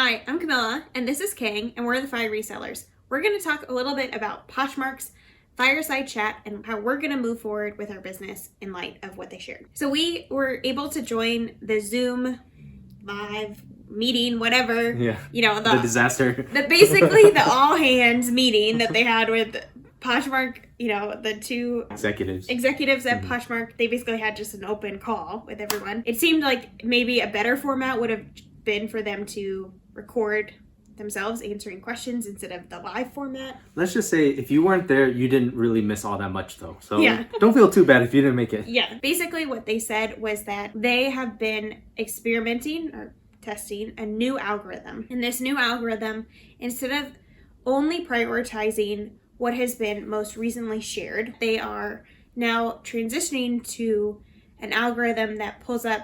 Hi, I'm Camilla, and this is Kang, and we're the Fire Resellers. We're going to talk a little bit about Poshmark's Fireside Chat and how we're going to move forward with our business in light of what they shared. So we were able to join the Zoom live meeting, whatever. Yeah. The disaster. Basically the all hands meeting that they had with Poshmark, the two executives at Poshmark. They basically had just an open call with everyone. It seemed like maybe a better format would have been for them to record themselves answering questions instead of the live format. Let's just say if you weren't there, you didn't really miss all that much though. So yeah. Don't feel too bad if you didn't make it. Yeah. Basically what they said was that they have been experimenting or testing a new algorithm. And this new algorithm, instead of only prioritizing what has been most recently shared, they are now transitioning to an algorithm that pulls up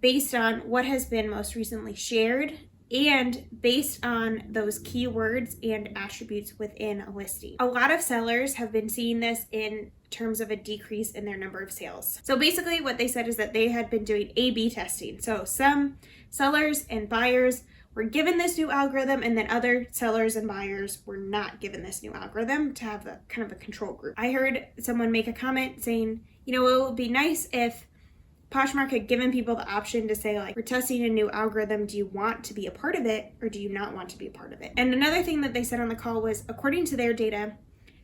based on what has been most recently shared and based on those keywords and attributes within a listing. A lot of sellers have been seeing this in terms of a decrease in their number of sales. So basically what they said is that they had been doing A/B testing. So some sellers and buyers were given this new algorithm, and then other sellers and buyers were not given this new algorithm to have a kind of a control group. I heard someone make a comment saying, it would be nice if Poshmark had given people the option to say, like, we're testing a new algorithm. Do you want to be a part of it or do you not want to be a part of it? And another thing that they said on the call was, according to their data,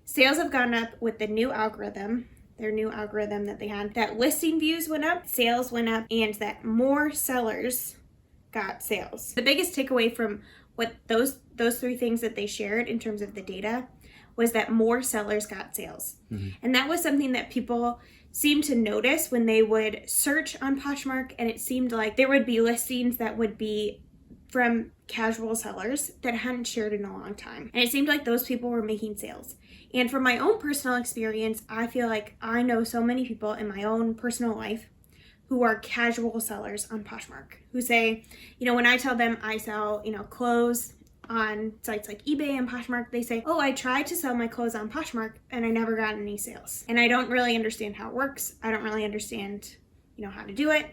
sales have gone up with the new algorithm, their new algorithm that they had, that listing views went up, sales went up, and that more sellers got sales. The biggest takeaway from what those three things that they shared in terms of the data was that more sellers got sales. Mm-hmm. And that was something that people seemed to notice when they would search on Poshmark, and it seemed like there would be listings that would be from casual sellers that hadn't shared in a long time. And it seemed like those people were making sales. And from my own personal experience, I feel like I know so many people in my own personal life who are casual sellers on Poshmark, who say, when I tell them I sell, clothes on sites like eBay and Poshmark, they say, I tried to sell my clothes on Poshmark and I never got any sales. And I don't really understand how it works. I don't really understand, how to do it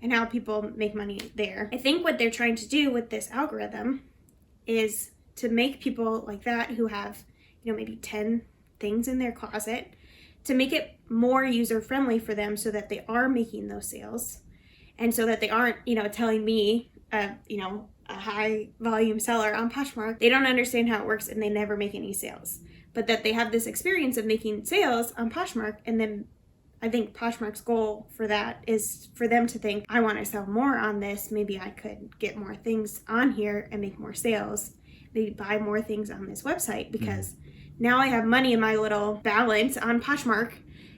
and how people make money there. I think what they're trying to do with this algorithm is to make people like that who have, maybe 10 things in their closet, to make it more user-friendly for them so that they are making those sales and so that they aren't, telling me, a high volume seller on Poshmark, they don't understand how it works and they never make any sales. But that they have this experience of making sales on Poshmark, and then I think Poshmark's goal for that is for them to think, I want to sell more on this. Maybe I could get more things on here and make more sales. Maybe buy more things on this website because now I have money in my little balance on Poshmark.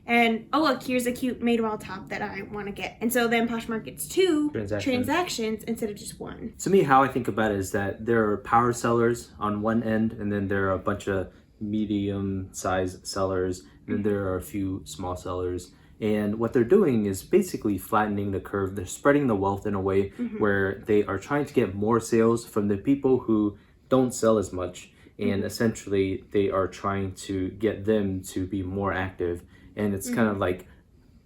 And look, here's a cute Madewell top that I want to get. And so then Poshmark gets two transactions instead of just one. To me, how I think about it is that there are power sellers on one end, and then there are a bunch of medium-sized sellers, and then there are a few small sellers. And what they're doing is basically flattening the curve. They're spreading the wealth in a way where they are trying to get more sales from the people who don't sell as much. And essentially, they are trying to get them to be more active. And it's kind of like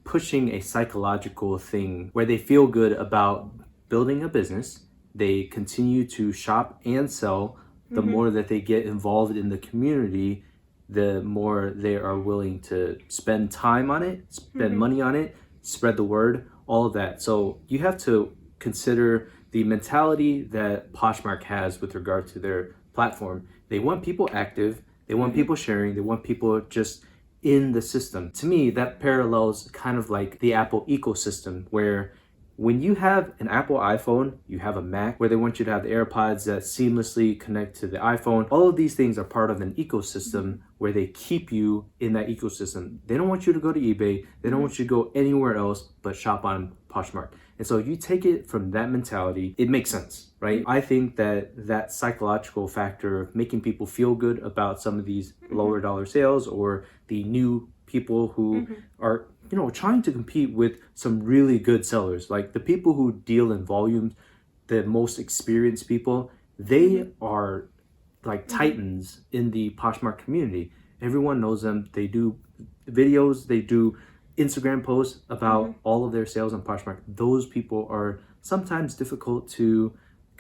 pushing a psychological thing where they feel good about building a business. They continue to shop and sell. The more that they get involved in the community, the more they are willing to spend time on it, spend money on it, spread the word, all of that. So you have to consider the mentality that Poshmark has with regard to their platform. They want people active. They want people sharing. They want people just in the system. To me, that parallels kind of like the Apple ecosystem, where when you have an Apple iPhone, you have a Mac, where they want you to have the AirPods that seamlessly connect to the iPhone. All of these things are part of an ecosystem where they keep you in that ecosystem. They don't want you to go to eBay. They don't want you to go anywhere else but shop on Poshmark. And so you take it from that mentality, it makes sense, right? I think that psychological factor of making people feel good about some of these lower dollar sales, or the new people who are, trying to compete with some really good sellers, like the people who deal in volume, the most experienced people, they are like titans in the Poshmark community. Everyone knows them. They do videos, they do Instagram posts about all of their sales on Poshmark. Those people are sometimes difficult to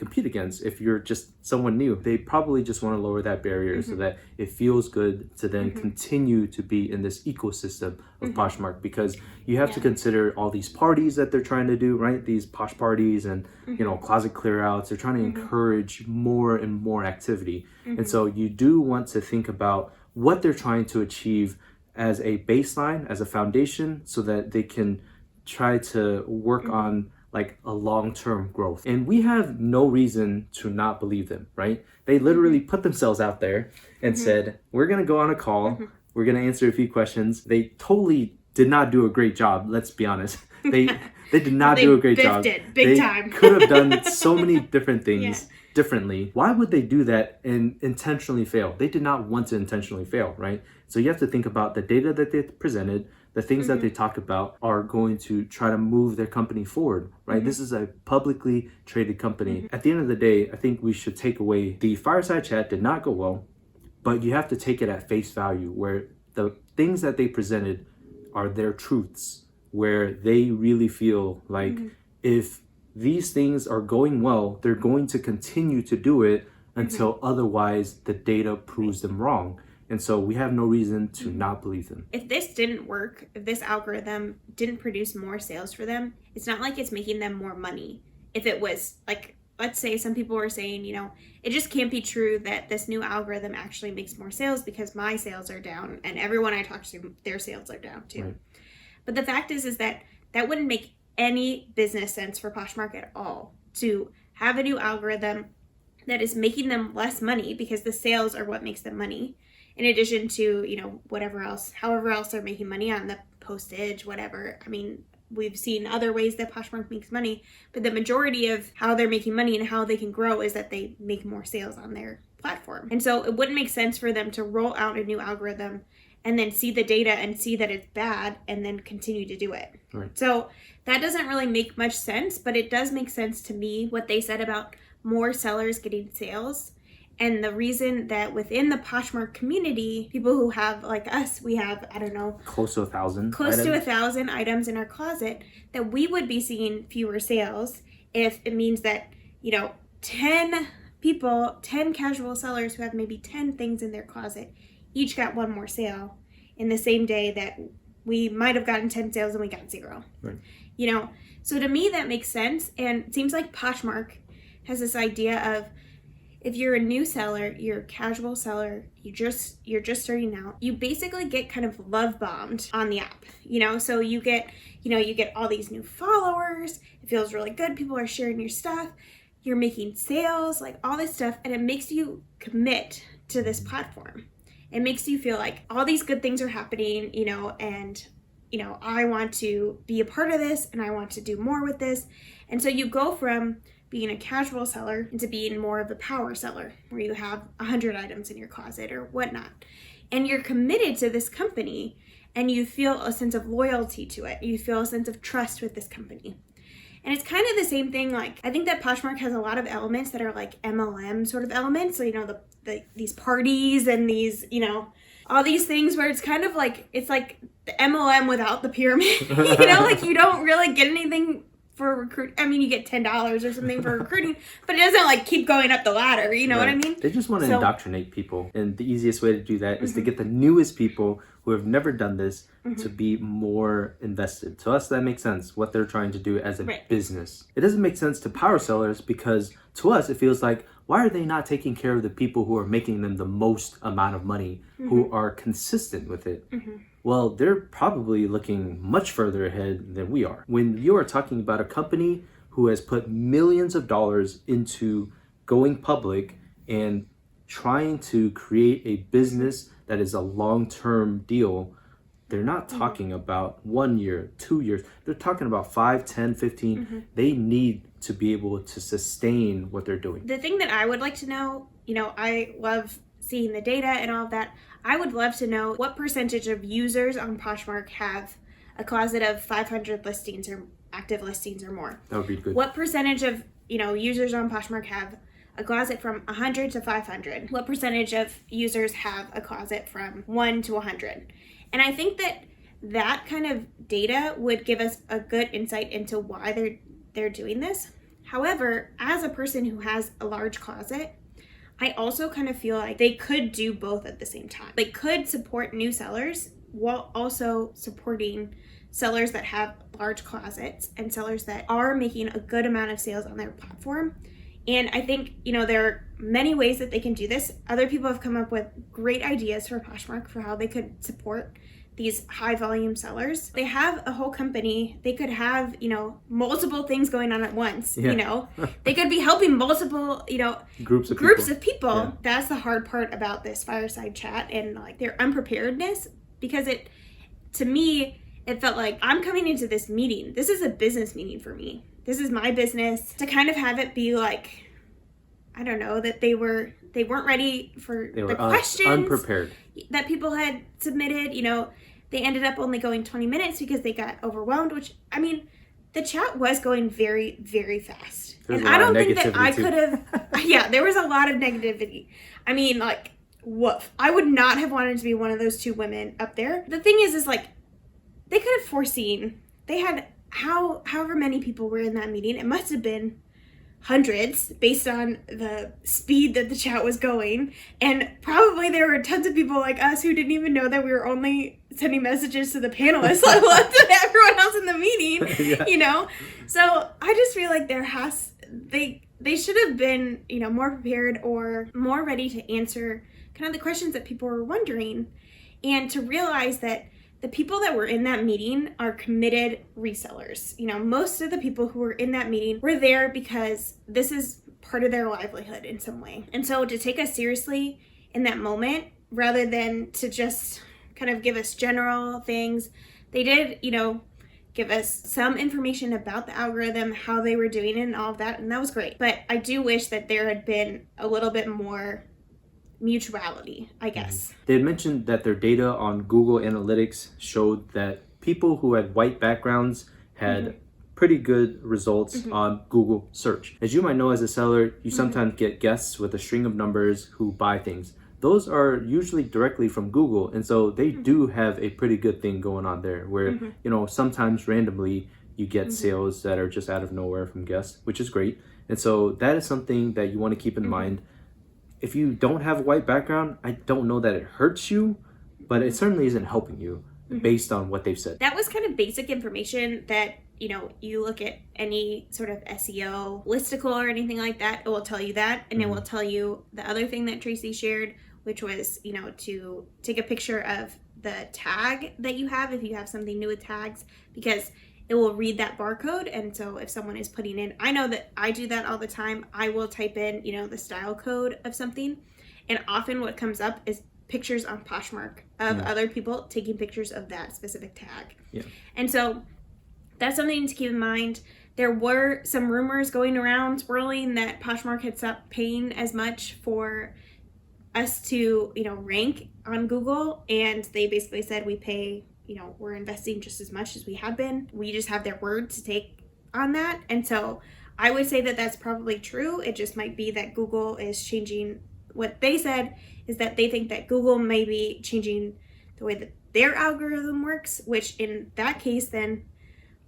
compete against. If you're just someone new, they probably just want to lower that barrier so that it feels good to then continue to be in this ecosystem of Poshmark, because you have to consider all these parties that they're trying to do, right? These posh parties and, you know, closet clear outs. They're trying to encourage more and more activity. And so you do want to think about what they're trying to achieve as a baseline, as a foundation, so that they can try to work on like a long-term growth. And we have no reason to not believe them, right? They literally put themselves out there and said, we're gonna go on a call, we're gonna answer a few questions. They totally did not do a great job, let's be honest. They did not do a great job. Big time. Could have done so many different things differently. Why would they do that and intentionally fail? They did not want to intentionally fail, right? So you have to think about the data that they presented, the things that they talk about are going to try to move their company forward, right? This is a publicly traded company. At the end of the day, I think we should take away the Fireside Chat did not go well, but you have to take it at face value, where the things that they presented are their truths, where they really feel like if these things are going well, they're going to continue to do it until otherwise the data proves them wrong. And so we have no reason to not believe them. If this didn't work, if this algorithm didn't produce more sales for them, it's not like it's making them more money. If it was like, let's say some people were saying, you know, it just can't be true that this new algorithm actually makes more sales because my sales are down and everyone I talk to, their sales are down too. Right. But the fact is that wouldn't make any business sense for Poshmark at all, to have a new algorithm that is making them less money because the sales are what makes them money, in addition to, you know, whatever else, however else they're making money on the postage, whatever. I mean, we've seen other ways that Poshmark makes money, but the majority of how they're making money and how they can grow is that they make more sales on their platform. And so it wouldn't make sense for them to roll out a new algorithm and then see the data and see that it's bad and then continue to do it. Right. So that doesn't really make much sense, but it does make sense to me what they said about more sellers getting sales. And the reason that within the Poshmark community, people who have, like us, we have, I don't know, close to 1,000 close items. to 1,000 items in our closet, that we would be seeing fewer sales if it means that, you know, 10 people, 10 casual sellers who have maybe 10 things in their closet, each got one more sale in the same day that we might have gotten 10 sales and we got 0. Right. You know, so to me that makes sense. And it seems like Poshmark has this idea of, if you're a new seller, you're a casual seller, you're just starting out, you basically get kind of love bombed on the app, you know? So you get all these new followers, it feels really good, people are sharing your stuff, you're making sales, like all this stuff, and it makes you commit to this platform. It makes you feel like all these good things are happening, you know, and, you know, I want to be a part of this and I want to do more with this. And so you go from being a casual seller into being more of a power seller, where you have 100 items in your closet or whatnot. And you're committed to this company and you feel a sense of loyalty to it. You feel a sense of trust with this company. And it's kind of the same thing, like, I think that Poshmark has a lot of elements that are like MLM sort of elements. So, you know, these parties and these, you know, all these things where it's kind of like, it's like the MLM without the pyramid. You know, like you don't really get anything for recruit. I mean, you get $10 or something for recruiting, but it doesn't like keep going up the ladder. You know what I mean? They just want to indoctrinate people. And the easiest way to do that is to get the newest people who have never done this to be more invested. To us, that makes sense, what they're trying to do as a business. It doesn't make sense to power sellers because to us, it feels like, why are they not taking care of the people who are making them the most amount of money, who are consistent with it? Well, they're probably looking much further ahead than we are. When you are talking about a company who has put millions of dollars into going public and trying to create a business that is a long-term deal, they're not talking about 1 year, 2 years. They're talking about 5, 10, 15. They need to be able to sustain what they're doing. The thing that I would like to know, you know, I love seeing the data and all of that. I would love to know what percentage of users on Poshmark have a closet of 500 listings or active listings or more. That would be good. What percentage of, you know, users on Poshmark have a closet from 100 to 500? What percentage of users have a closet from 1 to 100? And I think that kind of data would give us a good insight into why they're doing this, However, as a person who has a large closet, I also kind of feel like they could do both at the same time. They could support new sellers while also supporting sellers that have large closets and sellers that are making a good amount of sales on their platform. And I think, there are many ways that they can do this. Other people have come up with great ideas for Poshmark for how they could support these high volume sellers. They have a whole company. They could have, multiple things going on at once. Yeah. They could be helping multiple, Groups of people. Yeah. That's the hard part about this fireside chat and like their unpreparedness, because to me, it felt like I'm coming into this meeting. This is a business meeting for me. This is my business. To kind of have it be like, I don't know, that they weren't ready for the questions. Unprepared. That people had submitted. They ended up only going 20 minutes because they got overwhelmed, which, I mean, the chat was going very, very fast. And I don't think that I could have, yeah, there was a lot of negativity. I mean, like, woof. I would not have wanted to be one of those two women up there. The thing is like, they could have foreseen, they had however many people were in that meeting. It must have been hundreds based on the speed that the chat was going. And probably there were tons of people like us who didn't even know that we were only sending messages to the panelists, let alone to everyone else in the meeting, Yeah. So I just feel like they should have been, more prepared or more ready to answer kind of the questions that people were wondering, and to realize that the people that were in that meeting are committed resellers. Most of the people who were in that meeting were there because this is part of their livelihood in some way. And so to take us seriously in that moment, rather than to just kind of give us general things, they did, give us some information about the algorithm, how they were doing it and all of that. And that was great. But I do wish that there had been a little bit more mutuality, I guess. They had mentioned that their data on Google Analytics showed that people who had white backgrounds had pretty good results on Google search. As you might know, as a seller, you sometimes get guests with a string of numbers who buy things. Those are usually directly from Google, and so they do have a pretty good thing going on there where, sometimes randomly you get sales that are just out of nowhere from guests, which is great. And so that is something that you want to keep in mind. If you don't have a white background, I don't know that it hurts you, but it certainly isn't helping you based on what they've said. That was kind of basic information that, you look at any sort of SEO listicle or anything like that, it will tell you that. And it will tell you the other thing that Tracy shared, which was, to take a picture of the tag that you have if you have something new with tags, because it will read that barcode. And so if someone is putting in, I know that I do that all the time. I will type in, the style code of something. And often what comes up is pictures on Poshmark of other people taking pictures of that specific tag. Yeah. And so that's something to keep in mind. There were some rumors going around, swirling, that Poshmark had stopped paying as much for us to, rank on Google. And they basically said, we pay, we're investing just as much as we have been. We just have their word to take on that. And so I would say that that's probably true. It just might be that Google is changing. What they said is that they think that Google may be changing the way that their algorithm works, which in that case, then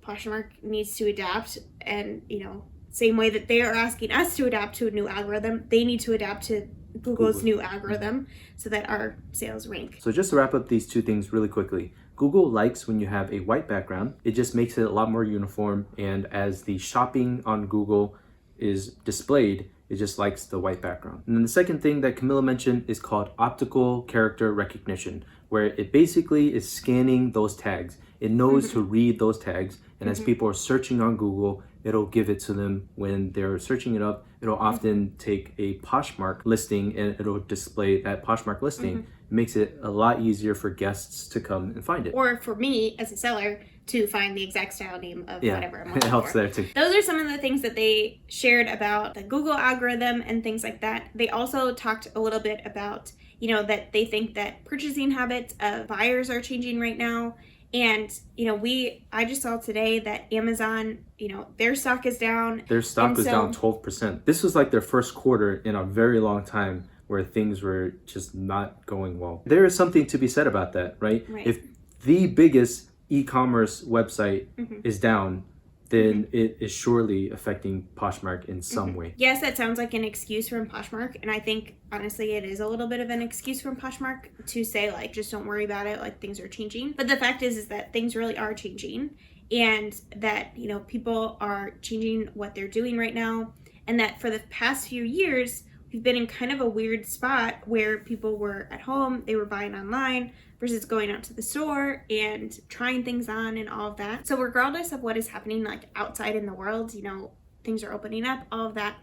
Poshmark needs to adapt. And, same way that they are asking us to adapt to a new algorithm, they need to adapt to Google's new algorithm so that our sales rank. So just to wrap up these two things really quickly, Google likes when you have a white background. It just makes it a lot more uniform, and as the shopping on Google is displayed, it just likes the white background. And then the second thing that Camilla mentioned is called optical character recognition, where it basically is scanning those tags. It knows to read those tags, and as people are searching on Google, it'll give it to them. When they're searching it up, it'll often take a Poshmark listing and it'll display that Poshmark listing. It makes it a lot easier for guests to come and find it. Or for me as a seller to find the exact style name of whatever I'm looking for. It helps there too. Those are some of the things that they shared about the Google algorithm and things like that. They also talked a little bit about, that they think that purchasing habits of buyers are changing right now. And, I just saw today that Amazon, their stock is down. Their stock was down 12%. This was like their first quarter in a very long time where things were just not going well. There is something to be said about that, right? If the biggest e-commerce website is down, then it is surely affecting Poshmark in some way. Yes, that sounds like an excuse from Poshmark, and I think honestly it is a little bit of an excuse from Poshmark to say like just don't worry about it, like things are changing. But the fact is that things really are changing, and that people are changing what they're doing right now, and that for the past few years we've been in kind of a weird spot where people were at home, they were buying online versus going out to the store and trying things on and all of that. So regardless of what is happening like outside in the world, things are opening up, all of that,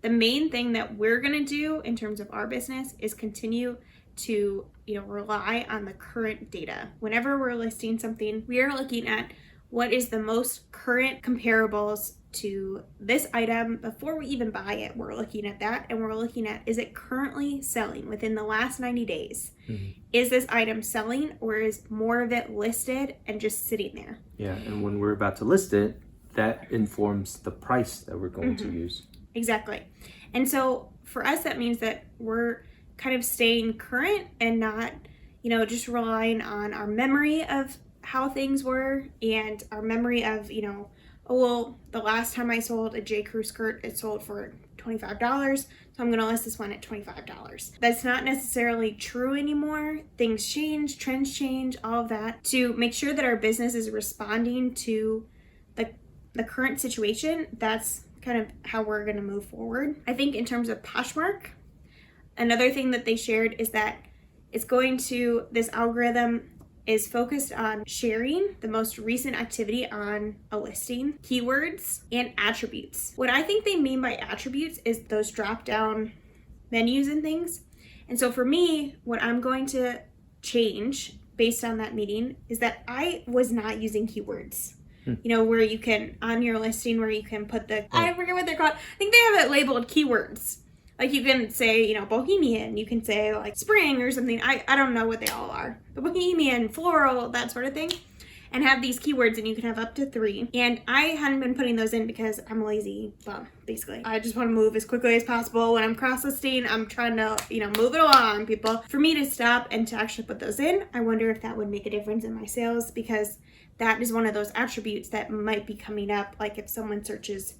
the main thing that we're going to do in terms of our business is continue to rely on the current data. Whenever we're listing something, we are looking at what is the most current comparables to this item before we even buy it. We're looking at that, and we're looking at, is it currently selling within the last 90 days? Is this item selling, or is more of it listed and just sitting there? Yeah, and when we're about to list it, that informs the price that we're going to use. Exactly. And so for us, that means that we're kind of staying current and not, just relying on our memory of how things were and our memory of, oh, well, the last time I sold a J. Crew skirt, it sold for $25, so I'm going to list this one at $25. That's not necessarily true anymore. Things change, trends change, all of that. To make sure that our business is responding to the current situation, that's kind of how we're going to move forward. I think in terms of Poshmark, another thing that they shared is that this algorithm is focused on sharing the most recent activity on a listing, keywords, and attributes. What I think they mean by attributes is those drop-down menus and things. And so for me, what I'm going to change based on that meeting is that I was not using keywords. Where you can, on your listing, where you can put I forget what they're called. I think they have it labeled keywords. Like you can say, bohemian, you can say like spring or something. I don't know what they all are. But bohemian, floral, that sort of thing. And have these keywords, and you can have up to 3. And I hadn't been putting those in because I'm a lazy bum, basically. I just want to move as quickly as possible. When I'm cross-listing, I'm trying to, move it along, people. For me to stop and to actually put those in, I wonder if that would make a difference in my sales, because that is one of those attributes that might be coming up. Like if someone searches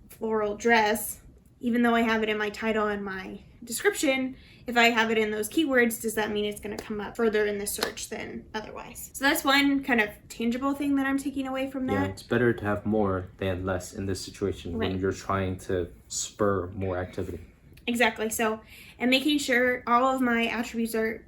floral dress, even though I have it in my title and my description, if I have it in those keywords, does that mean it's going to come up further in the search than otherwise? So that's one kind of tangible thing that I'm taking away from that. Yeah, it's better to have more than less in this situation when you're trying to spur more activity. Exactly. So, and making sure all of my attributes are,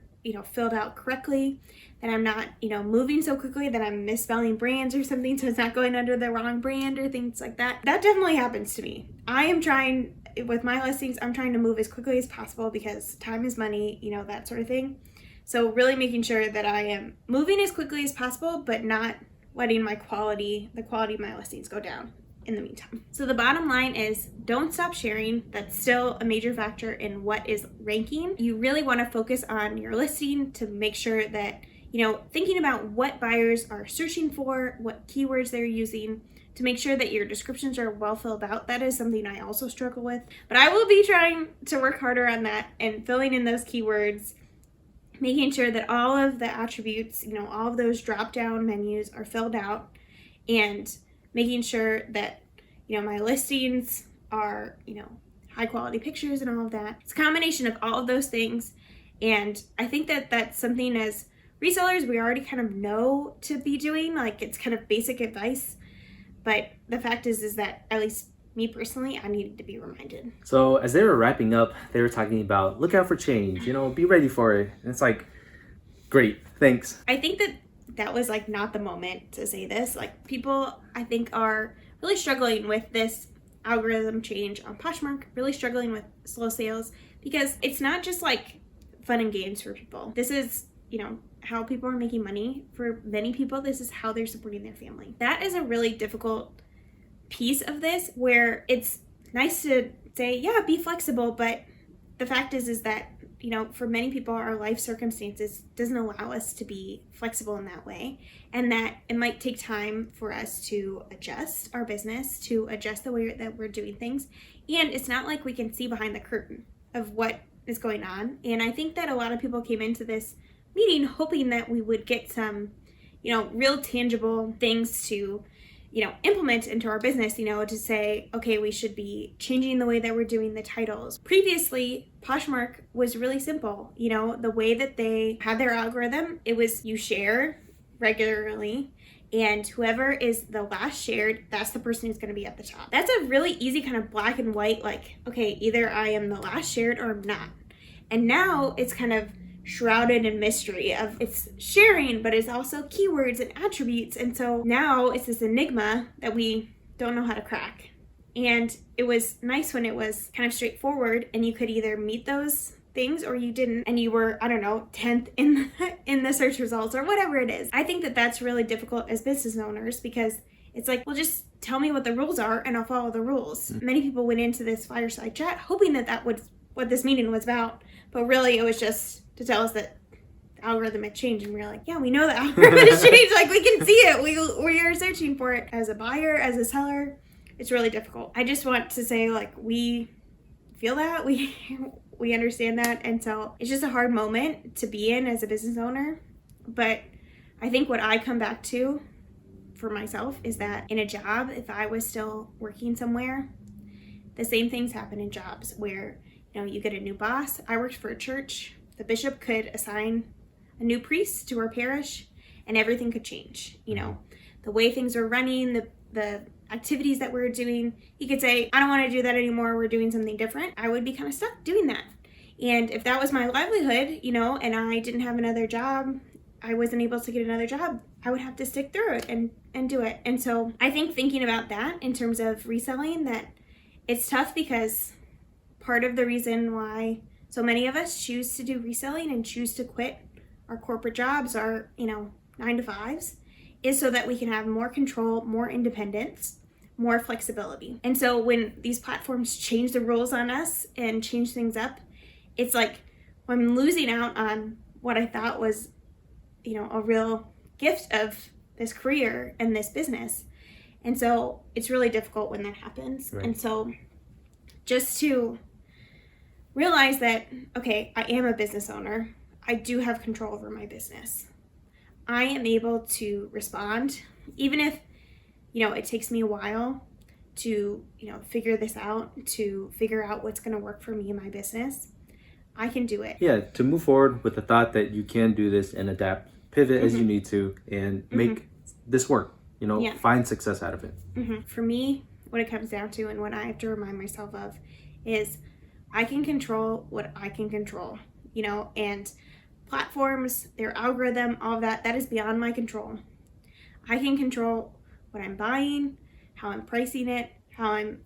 filled out correctly, that I'm not, moving so quickly that I'm misspelling brands or something, so it's not going under the wrong brand or things like that. That definitely happens to me. I am trying, with my listings, I'm trying to move as quickly as possible because time is money, that sort of thing. So really making sure that I am moving as quickly as possible, but not letting the quality of my listings go down in the meantime. So the bottom line is, don't stop sharing. That's still a major factor in what is ranking. You really want to focus on your listing to make sure that, thinking about what buyers are searching for, what keywords they're using, to make sure that your descriptions are well filled out. That is something I also struggle with, but I will be trying to work harder on that and filling in those keywords, making sure that all of the attributes, all of those drop-down menus are filled out, and making sure that, my listings are, high quality pictures and all of that. It's a combination of all of those things. And I think that that's something as resellers, we already kind of know to be doing, like it's kind of basic advice. But the fact is that, at least me personally, I needed to be reminded. So as they were wrapping up, they were talking about look out for change, be ready for it. And it's like, great, thanks. I think that was like not the moment to say this. Like people, I think, are really struggling with this algorithm change on Poshmark, really struggling with slow sales, because it's not just like fun and games for people. This is, how people are making money. For many people, this is how they're supporting their family. That is a really difficult piece of this, where it's nice to say, yeah, be flexible, but the fact is that, for many people, our life circumstances doesn't allow us to be flexible in that way, and that it might take time for us to adjust our business, to adjust the way that we're doing things, and it's not like we can see behind the curtain of what is going on. And I think that a lot of people came into this meeting hoping that we would get some, real tangible things to implement into our business, to say, okay, we should be changing the way that we're doing the titles. Previously, Poshmark was really simple. The way that they had their algorithm, it was you share regularly, and whoever is the last shared, that's the person who's going to be at the top. That's a really easy kind of black and white, like, okay, either I am the last shared or I'm not. And now it's kind of shrouded in mystery of it's sharing, but it's also keywords and attributes. And so now it's this enigma that we don't know how to crack. And it was nice when it was kind of straightforward and you could either meet those things or you didn't, and you were, 10th in the search results or whatever it is. I think that that's really difficult as business owners, because it's like, well, just tell me what the rules are and I'll follow the rules. Many people went into this fireside chat hoping that was what this meeting was about, but really it was just to tell us that the algorithm had changed, and we're like, yeah, we know the algorithm has changed. Like, we can see it. We are searching for it. As a buyer, as a seller, it's really difficult. I just want to say, like, we feel that. We understand that. And so it's just a hard moment to be in as a business owner. But I think what I come back to for myself is that in a job, if I was still working somewhere, the same things happen in jobs where, you get a new boss. I worked for a church. The bishop could assign a new priest to our parish and everything could change. The way things are running, the activities that we're doing, he could say, I don't want to do that anymore. We're doing something different. I would be kind of stuck doing that. And if that was my livelihood, and I didn't have another job, I wasn't able to get another job, I would have to stick through it and do it. And so I think thinking about that in terms of reselling, that it's tough, because part of the reason why so many of us choose to do reselling and choose to quit our corporate jobs, our 9-to-5s, is so that we can have more control, more independence, more flexibility. And so when these platforms change the rules on us and change things up, it's like I'm losing out on what I thought was, a real gift of this career and this business. And so it's really difficult when that happens. Right. And so just to realize that, okay, I am a business owner. I do have control over my business. I am able to respond, even if, it takes me a while to, figure this out, to figure out what's going to work for me and my business. I can do it. Yeah, to move forward with the thought that you can do this and adapt, pivot as you need to, and make this work, find success out of it. For me, what it comes down to and what I have to remind myself of is I can control what I can control, and platforms, their algorithm, all of that is beyond my control. I can control what I'm buying, how I'm pricing it, how I'm,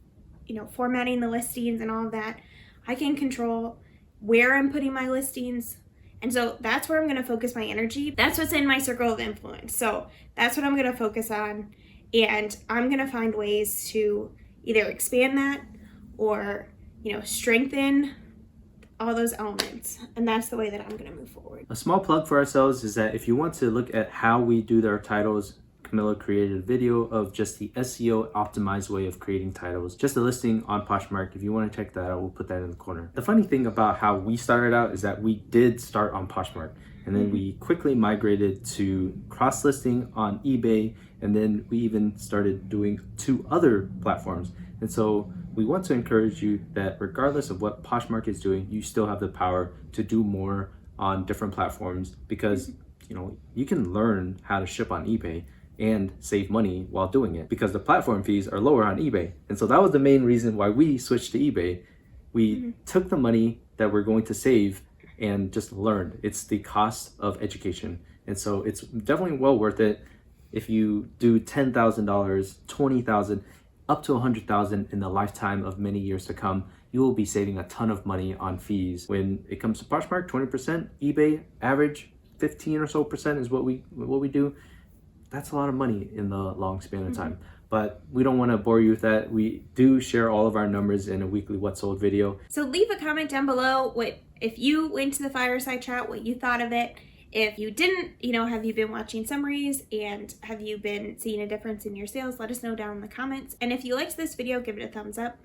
formatting the listings and all of that. I can control where I'm putting my listings. And so that's where I'm going to focus my energy. That's what's in my circle of influence. So that's what I'm going to focus on. And I'm going to find ways to either expand that or, strengthen all those elements. And that's the way that I'm going to move forward. A small plug for ourselves is that if you want to look at how we do our titles, Camilla created a video of just the SEO optimized way of creating titles, just a listing on Poshmark. If you want to check that out, we'll put that in the corner. The funny thing about how we started out is that we did start on Poshmark, and then we quickly migrated to cross-listing on eBay, and then we even started doing 2 other platforms. And so we want to encourage you that regardless of what Poshmark is doing, you still have the power to do more on different platforms, because you can learn how to ship on eBay and save money while doing it, because the platform fees are lower on eBay. And so that was the main reason why we switched to eBay. We took the money that we're going to save and just learned. It's the cost of education. And so it's definitely well worth it. If you do $10,000, $20,000, up to $100,000 in the lifetime of many years to come, you will be saving a ton of money on fees. When it comes to Poshmark, 20%, eBay average 15 or so percent is what we do. That's a lot of money in the long span of time. But we don't want to bore you with that. We do share all of our numbers in a weekly What Sold video. So leave a comment down below if you went to the fireside chat, what you thought of it. If you didn't, have you been watching summaries, and have you been seeing a difference in your sales? Let us know down in the comments. And if you liked this video, give it a thumbs up.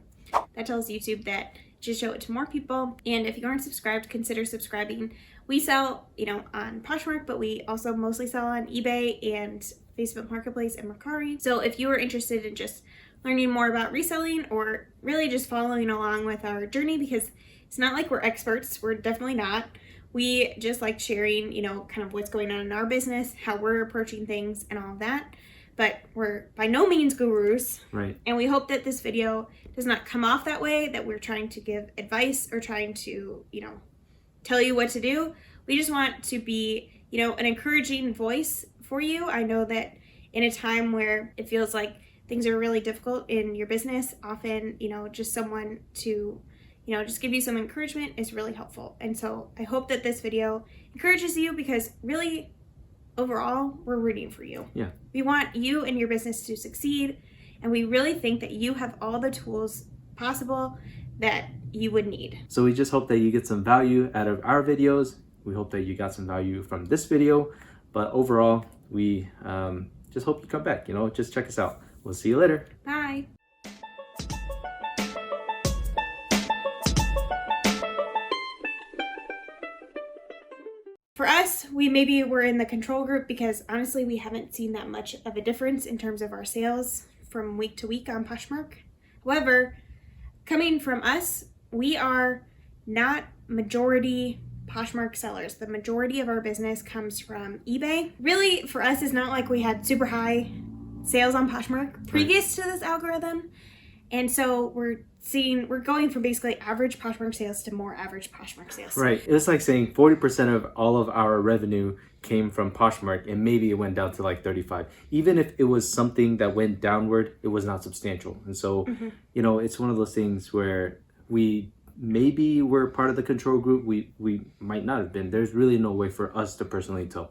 That tells YouTube that you should show it to more people. And if you aren't subscribed, consider subscribing. We sell, on Poshmark, but we also mostly sell on eBay and Facebook Marketplace, and Mercari. So if you are interested in just learning more about reselling or really just following along with our journey, because it's not like we're experts, we're definitely not. We just like sharing, kind of what's going on in our business, how we're approaching things and all of that. But we're by no means gurus. Right. And we hope that this video does not come off that way, that we're trying to give advice or trying to, tell you what to do. We just want to be, an encouraging voice for you. I know that in a time where it feels like things are really difficult in your business, often, just someone to, just give you some encouragement is really helpful. And so I hope that this video encourages you, because really, overall, we're rooting for you. Yeah. We want you and your business to succeed, and we really think that you have all the tools possible that you would need. So we just hope that you get some value out of our videos. We hope that you got some value from this video, but overall, we just hope you come back, just check us out. We'll see you later. Bye. For us, we maybe were in the control group because honestly, we haven't seen that much of a difference in terms of our sales from week to week on Poshmark. However, coming from us, we are not majority Poshmark sellers. The majority of our business comes from eBay. Really, for us, it's not like we had super high sales on Poshmark previous to this algorithm. And so we're going from basically average Poshmark sales to more average Poshmark sales. Right. It's like saying 40% of all of our revenue came from Poshmark, and maybe it went down to like 35. Even if it was something that went downward, it was not substantial. And so, it's one of those things where we maybe were part of the control group. We might not have been. There's really no way for us to personally tell.